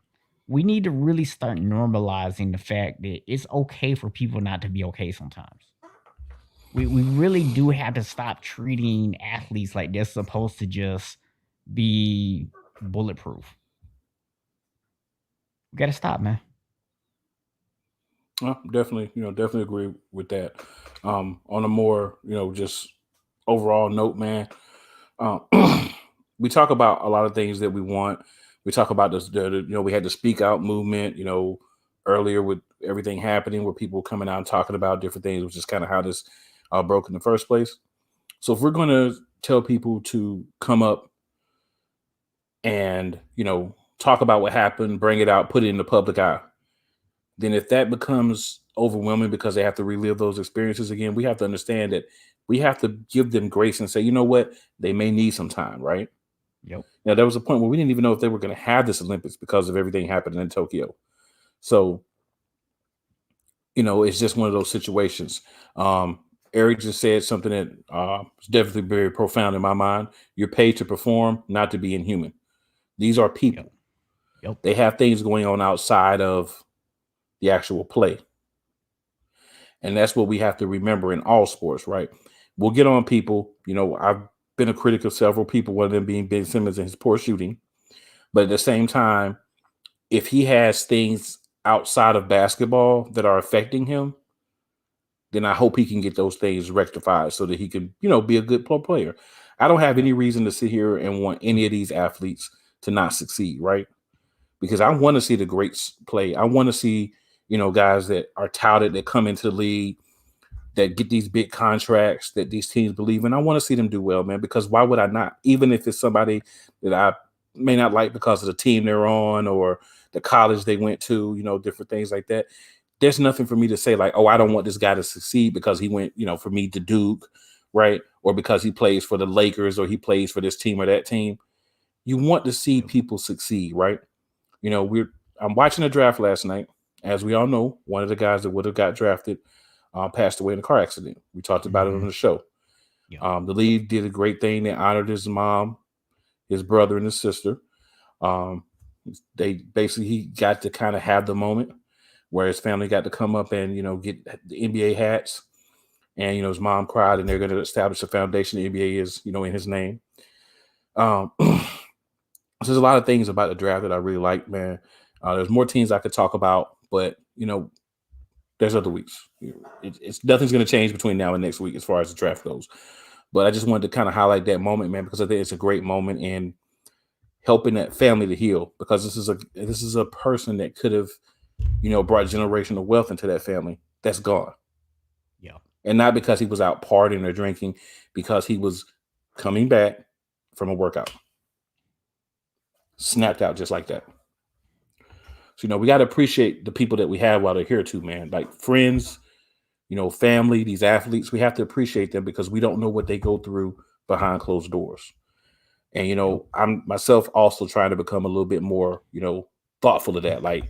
we need to really start normalizing the fact that it's okay for people not to be okay sometimes. We really do have to stop treating athletes like they're supposed to just be bulletproof. We got to stop, man. Definitely agree with that. On a more, just overall note, man, we talk about a lot of things that we want. We talk about this, we had the speak out movement, earlier with everything happening, where people coming out and talking about different things, which is kind of how this broke in the first place. So if we're going to tell people to come up and, talk about what happened, bring it out, put it in the public eye, then if that becomes overwhelming because they have to relive those experiences again, we have to understand that we have to give them grace and say, you know what, they may need some time, right? Yep. Now, there was a point where we didn't even know if they were going to have this Olympics because of everything happening in Tokyo. So, it's just one of those situations. Eric just said something that is definitely very profound in my mind. You're paid to perform, not to be inhuman. These are people. Yep. They have things going on outside of the actual play. And that's what we have to remember in all sports, right? We'll get on people. I've been a critic of several people, one of them being Ben Simmons and his poor shooting. But at the same time, if he has things outside of basketball that are affecting him, then I hope he can get those things rectified so that he can, be a good player. I don't have any reason to sit here and want any of these athletes to not succeed, right? Because I want to see the greats play. I want to see, guys that are touted that come into the league that get these big contracts that these teams believe in. I want to see them do well, man, because why would I not? Even if it's somebody that I may not like because of the team they're on or the college they went to, different things like that. There's nothing for me to say like, oh, I don't want this guy to succeed because he went, for me to Duke, right? Or because he plays for the Lakers or he plays for this team or that team. You want to see people succeed, right? I'm watching the draft last night. As we all know, one of the guys that would have got drafted passed away in a car accident. We talked about it on the show. Yeah. The league did a great thing. They honored his mom, his brother, and his sister. He got to kind of have the moment where his family got to come up and, get the NBA hats. And, his mom cried, and they're going to establish a foundation. The NBA is, in his name. There's a lot of things about the draft that I really like, man. There's more teams I could talk about, but, there's other weeks. It's nothing's going to change between now and next week as far as the draft goes. But I just wanted to kind of highlight that moment, man, because I think it's a great moment in helping that family to heal. Because this is a person that could have, brought generational wealth into that family. That's gone. Yeah. And not because he was out partying or drinking, because he was coming back from a workout. Snapped out just like that. So, we got to appreciate the people that we have while they're here too, man. Like friends, family, these athletes, we have to appreciate them because we don't know what they go through behind closed doors. And, I'm myself also trying to become a little bit more, thoughtful of that. Like,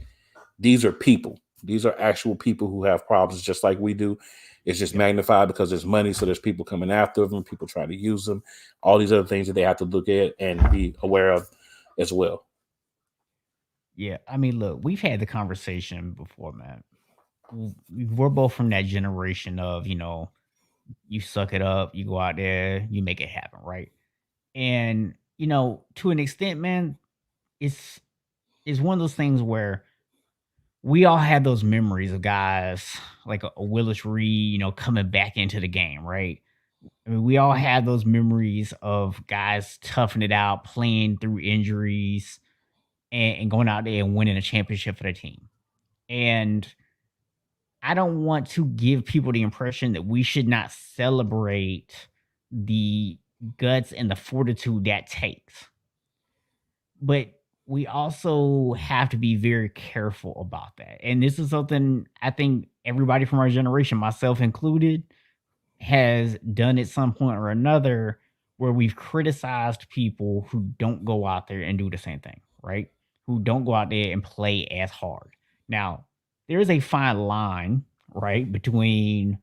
these are people. These are actual people who have problems just like we do. It's just magnified because there's money. So there's people coming after them, people trying to use them, all these other things that they have to look at and be aware of as well. Yeah. I mean, look, we've had the conversation before, man. We're both from that generation of, you suck it up, you go out there, you make it happen, right? And, to an extent, man, it's it's one of those things where we all have those memories of guys like a Willis Reed, coming back into the game, right? I mean, we all have those memories of guys toughing it out, playing through injuries, and going out there and winning a championship for their team. And I don't want to give people the impression that we should not celebrate the guts and the fortitude that takes. But we also have to be very careful about that. And this is something I think everybody from our generation, myself included, has done at some point or another where we've criticized people who don't go out there and do the same thing, right? Who don't go out there and play as hard. Now, there is a fine line, right, between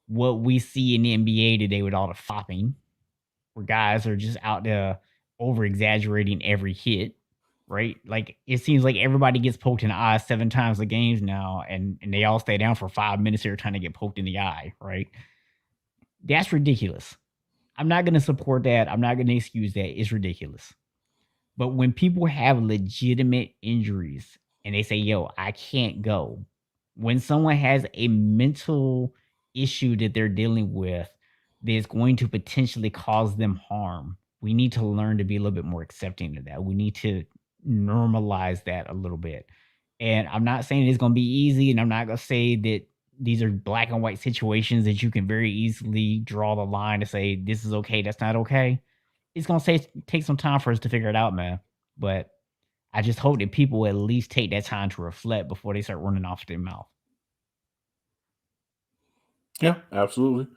what we see in the NBA today with all the fopping, where guys are just out there over exaggerating every hit, right? Like it seems like everybody gets poked in the eye 7 times a game now, and they all stay down for 5 minutes every time they get poked in the eye, right? That's ridiculous. I'm not going to support that. I'm not going to excuse that. It's ridiculous. But when people have legitimate injuries and they say, yo, I can't go, when someone has a mental issue that they're dealing with that's going to potentially cause them harm, we need to learn to be a little bit more accepting of that. We need to normalize that a little bit. And I'm not saying it's going to be easy, and I'm not going to say that these are black and white situations that you can very easily draw the line to say this is okay, that's not okay. It's gonna take some time for us to figure it out, man. But I just hope that people at least take that time to reflect before they start running off their mouth. Yeah, absolutely.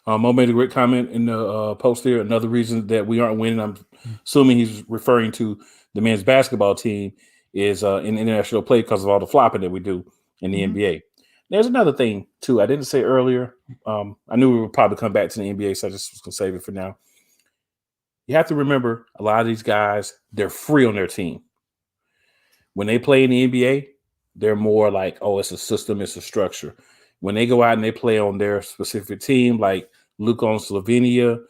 Mo made a great comment in the post there. Another reason that we aren't winning, I'm assuming he's referring to the men's basketball team, is in international play because of all the flopping that we do in the Mhm. NBA. There's another thing too. I didn't say earlier. I knew we would probably come back to the NBA, so I just was gonna save it for now. You have to remember a lot of these guys, they're free on their team. When they play in the NBA, they're more like, oh, it's a system, it's a structure. When they go out and they play on their specific team, like Luke on Slovenia,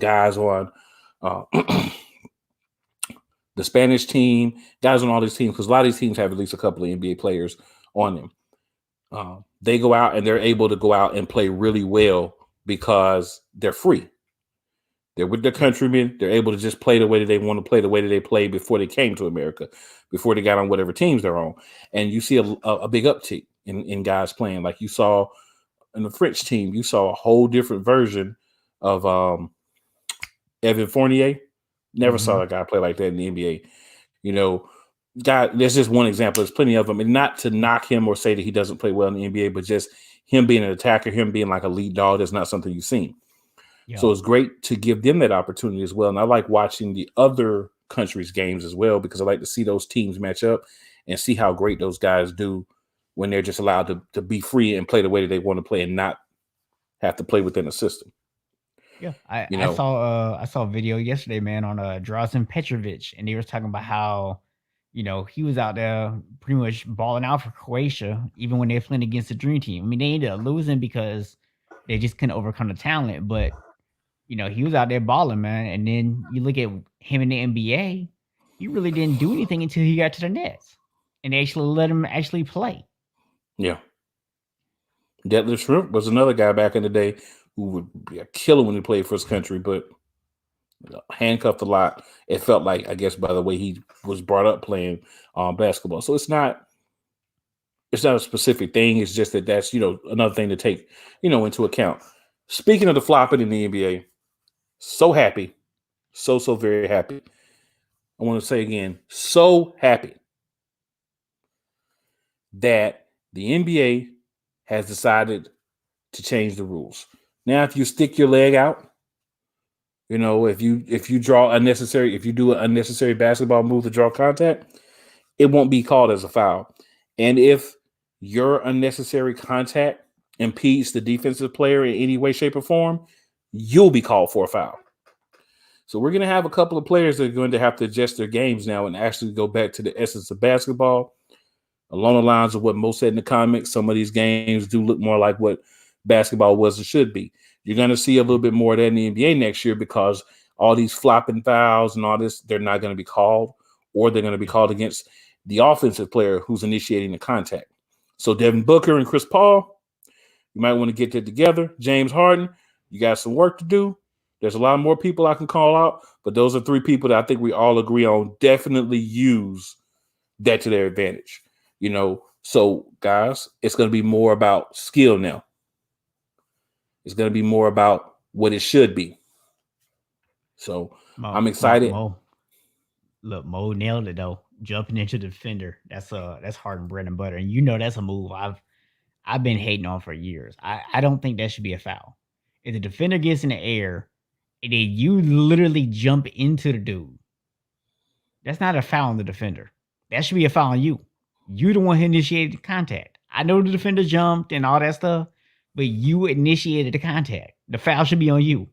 guys on uh, the Spanish team, guys on all these teams, because a lot of these teams have at least a couple of NBA players on them. They go out and they're able to go out and play really well because they're free. They're with their countrymen. They're able to just play the way that they want to play, the way that they played before they came to America, before they got on whatever teams they're on. And you see a big uptick in guys playing. Like you saw in the French team, you saw a whole different version of Evan Fournier. Never saw a guy play like that in the NBA. You know, there's just one example. There's plenty of them. And not to knock him or say that he doesn't play well in the NBA, but just him being an attacker, him being like a lead dog, that's not something you've seen. So it's great to give them that opportunity as well. And I like watching the other countries' games as well, because I like to see those teams match up and see how great those guys do when they're just allowed to be free and play the way that they want to play and not have to play within a system. Yeah, I saw a video yesterday, man, on Drazen Petrovic, and they were talking about how, he was out there pretty much balling out for Croatia, even when they were playing against the Dream Team. I mean, they ended up losing because they just couldn't overcome the talent, but he was out there balling, man. And then you look at him in the NBA, he really didn't do anything until he got to the Nets, and they actually let him actually play. Yeah. Detlef Schrempf was another guy back in the day who would be a killer when he played for his country, but handcuffed a lot. It felt like, I guess, by the way he was brought up playing basketball. So it's not a specific thing. It's just that's another thing to take into account. Speaking of the flopping in the NBA, so happy, so very happy. I want to say again, so happy that the NBA has decided to change the rules. Now, if you stick your leg out, if you draw unnecessary, if you do an unnecessary basketball move to draw contact, it won't be called as a foul. And if your unnecessary contact impedes the defensive player in any way, shape, or form, you'll be called for a foul. So we're going to have a couple of players that are going to have to adjust their games now and actually go back to the essence of basketball. Along the lines of what Mo said in the comments, some of these games do look more like what basketball was and should be. You're going to see a little bit more of that in the NBA next year, because all these flopping fouls and all this, they're not going to be called, or they're going to be called against the offensive player who's initiating the contact. So Devin Booker and Chris Paul, you might want to get that together. James Harden, you got some work to do. There's a lot more people I can call out, but those are three people that I think we all agree on definitely use that to their advantage. So guys, it's going to be more about skill now. It's going to be more about what it should be. So I'm excited. Mo nailed it though. Jumping into the defender, that's Harden bread and butter, and that's a move I've been hating on for years. I don't think that should be a foul. If the defender gets in the air and then you literally jump into the dude, that's not a foul on the defender. That should be a foul on you. You're the one who initiated the contact. I know the defender jumped and all that stuff, but you initiated the contact. The foul should be on you.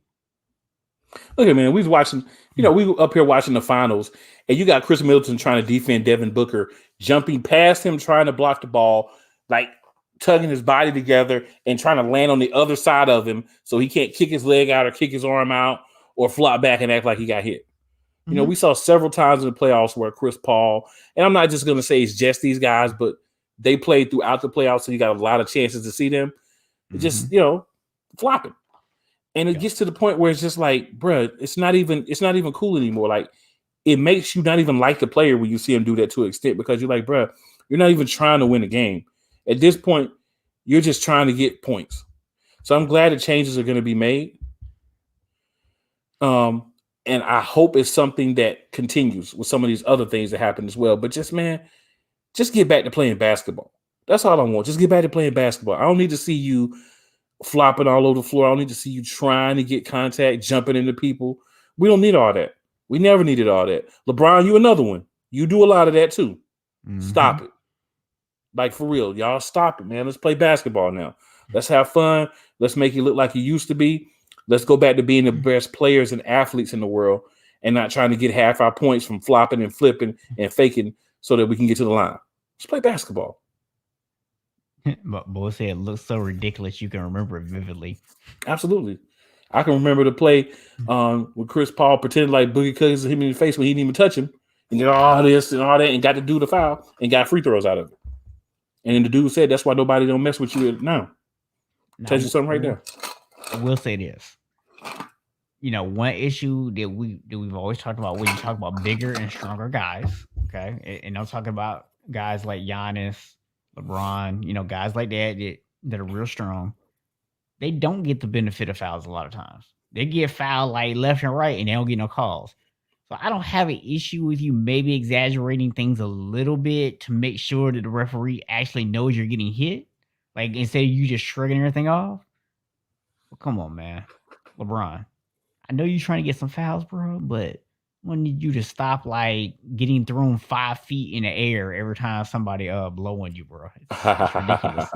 Look at man, we was watching, we were up here watching the finals, and you got Chris Middleton trying to defend Devin Booker, jumping past him, trying to block the ball, like tugging his body together and trying to land on the other side of him so he can't kick his leg out or kick his arm out or flop back and act like he got hit. We saw several times in the playoffs where Chris Paul, and I'm not just going to say it's just these guys, but they played throughout the playoffs, so you got a lot of chances to see them just, flopping. And it gets to the point where it's just like, bruh, it's not even cool anymore. Like, it makes you not even like the player when you see him do that to an extent, because you're like, bruh, you're not even trying to win a game. At this point, you're just trying to get points. So I'm glad the changes are going to be made. And I hope it's something that continues with some of these other things that happen as well. But just get back to playing basketball. That's all I want. Just get back to playing basketball. I don't need to see you flopping all over the floor. I don't need to see you trying to get contact, jumping into people. We don't need all that. We never needed all that. LeBron, you another one. You do a lot of that too. Stop it. Like, for real, y'all stop it, man. Let's play basketball now. Let's have fun. Let's make it look like you used to be. Let's go back to being the best players and athletes in the world and not trying to get half our points from flopping and flipping and faking so that we can get to the line. Let's play basketball. But Bo said it looks so ridiculous you can remember it vividly. Absolutely. I can remember the play with Chris Paul pretended like Boogie Cousins hit him in the face when he didn't even touch him, and did all this and all that and got to do the foul and got free throws out of it. And then the dude said, that's why nobody don't mess with you now. Tells you something right there. I will say this. one issue that we've always talked about when you talk about bigger and stronger guys, okay, and I'm talking about guys like Giannis, LeBron, guys like that are real strong. They don't get the benefit of fouls a lot of times. They get fouled like left and right, and they don't get no calls. So I don't have an issue with you maybe exaggerating things a little bit to make sure that the referee actually knows you're getting hit. Like instead of you just shrugging everything off. Well, come on, man. LeBron. I know you're trying to get some fouls, bro, but I need you to stop like getting thrown 5 feet in the air every time somebody blowing you, bro. It's ridiculous.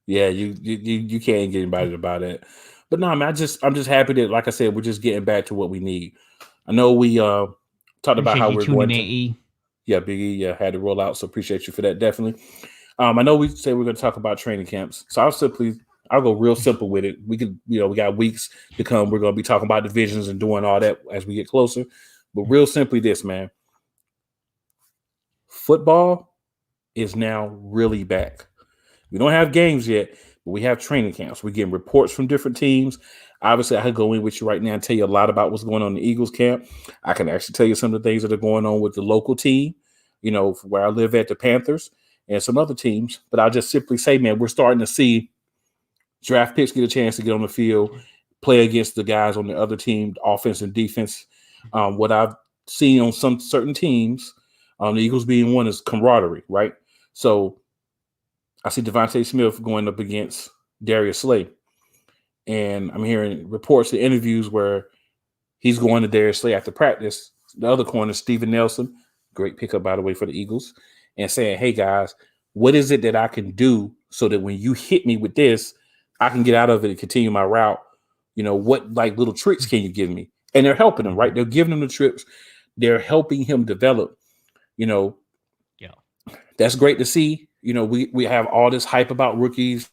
Yeah, you can't get anybody about it. But no, man, I'm just happy that, like I said, we're just getting back to what we need. I know we talked about Appreciate how you we're tuning going in, to. E. Yeah, Big E had to roll out, so appreciate you for that. Definitely. I know we say we're going to talk about training camps, so I'll go real simple with it. We could, we got weeks to come. We're going to be talking about divisions and doing all that as we get closer. But real simply, this, man, football is now really back. We don't have games yet, but we have training camps. We're getting reports from different teams. Obviously, I could go in with you right now and tell you a lot about what's going on in the Eagles camp. I can actually tell you some of the things that are going on with the local team, where I live at, the Panthers, and some other teams. But I'll just simply say, man, we're starting to see draft picks get a chance to get on the field, play against the guys on the other team, offense and defense. What I've seen on some certain teams, the Eagles being one, is camaraderie, right? So I see Devontae Smith going up against Darius Slay. And I'm hearing reports and interviews where he's going to Darius Slay after practice. The other corner, Steven Nelson, great pickup, by the way, for the Eagles, and saying, hey, guys, what is it that I can do so that when you hit me with this, I can get out of it and continue my route? What like little tricks can you give me? And they're helping him, right? They're giving him the tricks. They're helping him develop. Yeah, that's great to see. We have all this hype about rookies.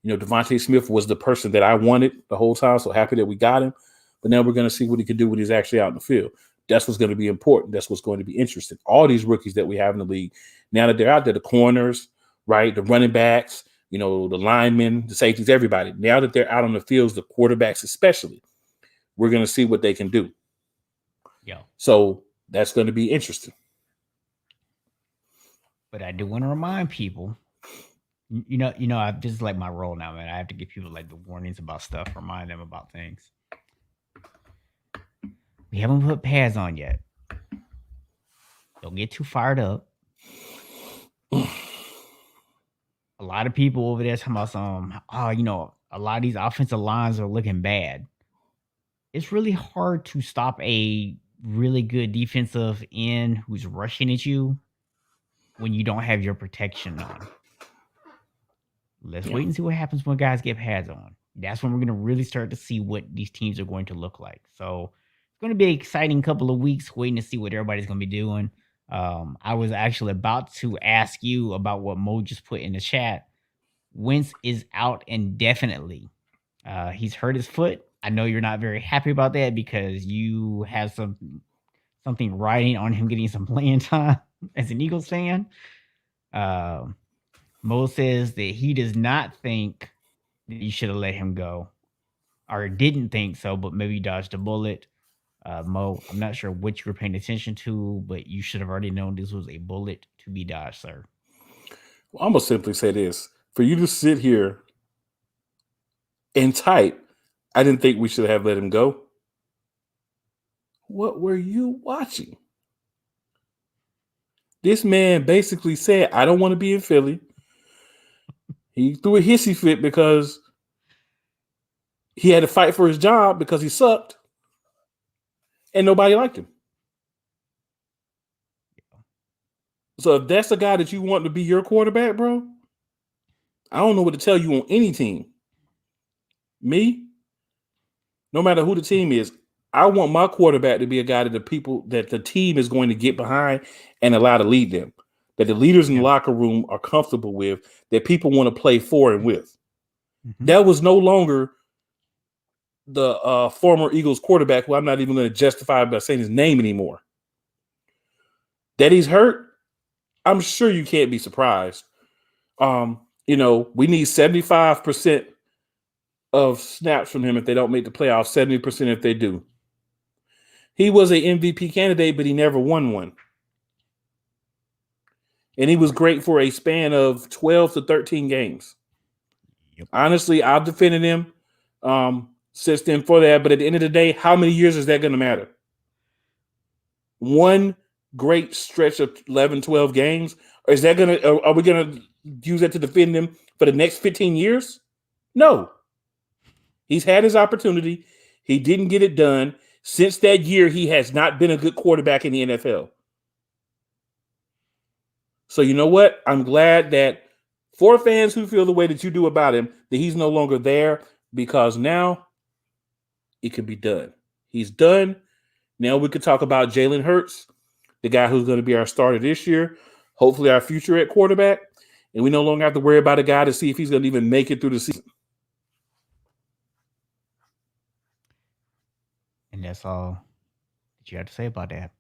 Devontae Smith was the person that I wanted the whole time. So happy that we got him. But now we're going to see what he can do when he's actually out in the field. That's what's going to be important. That's what's going to be interesting. All these rookies that we have in the league, now that they're out there, the corners, right, the running backs, the linemen, the safeties, everybody. Now that they're out on the fields, the quarterbacks especially, we're going to see what they can do. Yeah. So that's going to be interesting. But I do want to remind people, this is like my role now, man. I have to give people like the warnings about stuff, remind them about things. We haven't put pads on yet. Don't get too fired up. A lot of people over there talking about a lot of these offensive lines are looking bad. It's really hard to stop a really good defensive end who's rushing at you when you don't have your protection on. Let's wait and see what happens when guys get pads on. That's when we're going to really start to see what these teams are going to look like. So it's going to be an exciting couple of weeks waiting to see what everybody's going to be doing. I was actually about to ask you about what Mo just put in the chat. Wentz is out indefinitely. He's hurt his foot. I know you're not very happy about that because you have something riding on him getting some playing time as an Eagles fan. Mo says that he does not think that you should have let him go, or didn't think so, but maybe dodged a bullet. Mo, I'm not sure what you were paying attention to, but you should have already known this was a bullet to be dodged, sir. Well, I'm going to simply say this. For you to sit here and type, I didn't think we should have let him go. What were you watching? This man basically said, I don't want to be in Philly. He threw a hissy fit because he had to fight for his job because he sucked and nobody liked him. So if that's the guy that you want to be your quarterback, bro, I don't know what to tell you on any team. Me, no matter who the team is, I want my quarterback to be a guy that the team is going to get behind and allow to lead them. That the leaders in the locker room are comfortable with, that people want to play for and with. Mm-hmm. That was no longer the former Eagles quarterback, who I'm not even going to justify by saying his name anymore. That he's hurt, I'm sure you can't be surprised. We need 75% of snaps from him if they don't make the playoffs, 70% if they do. He was an MVP candidate, but he never won one. And he was great for a span of 12 to 13 games. Yep. Honestly, I've defended him since then for that. But at the end of the day, how many years is that going to matter? One great stretch of 11, 12 games? Or is that going to, are we going to use that to defend him for the next 15 years? No. He's had his opportunity. He didn't get it done. Since that year, he has not been a good quarterback in the NFL. So you know what? I'm glad that for fans who feel the way that you do about him, that he's no longer there, because now it can be done. He's done. Now we could talk about Jalen Hurts, the guy who's going to be our starter this year, hopefully our future at quarterback, and we no longer have to worry about a guy to see if he's going to even make it through the season. And that's all that you have to say about that.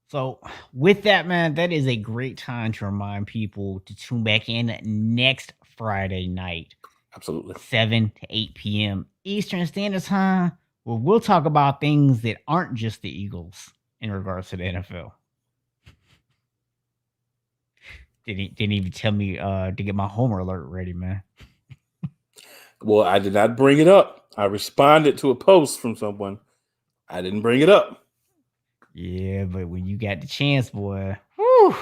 So, with that, man, that is a great time to remind people to tune back in next Friday night, Absolutely. 7 to 8 p.m. Eastern Standard Time, where we'll talk about things that aren't just the Eagles in regards to the NFL. Didn't even tell me to get my Homer alert ready, man. Well, I did not bring it up. I responded to a post from someone. I didn't bring it up. Yeah, but when you got the chance, boy, whew.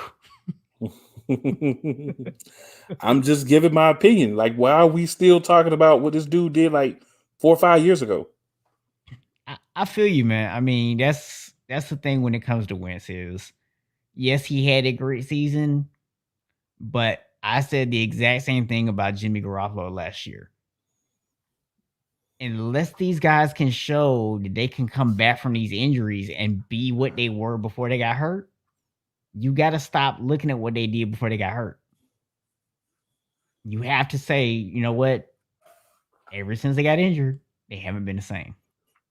I'm just giving my opinion. Like, why are we still talking about what this dude did like 4 or 5 years ago? I feel you, man. I mean, that's the thing when it comes to Wentz is, yes, he had a great season, but I said the exact same thing about Jimmy Garoppolo last year. Unless these guys can show that they can come back from these injuries and be what they were before they got hurt, you got to stop looking at what they did before they got hurt. You have to say, you know what? Ever since they got injured, they haven't been the same.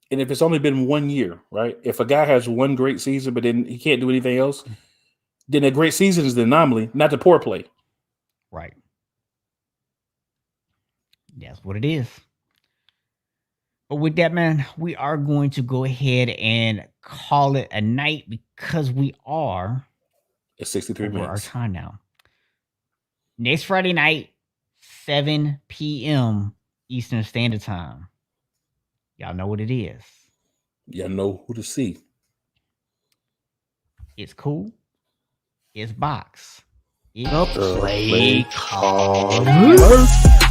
And if it's only been 1 year, right? If a guy has one great season, but then he can't do anything else, then a great season is the anomaly, not the poor play. Right. That's what it is. But with that, man, we are going to go ahead and call it a night because we are It's 63 over our minutes. time now. Next Friday night, 7 p.m. Eastern Standard Time. Y'all know what it is. Y'all know who to see. It's cool. It's box. It's The play play call. call.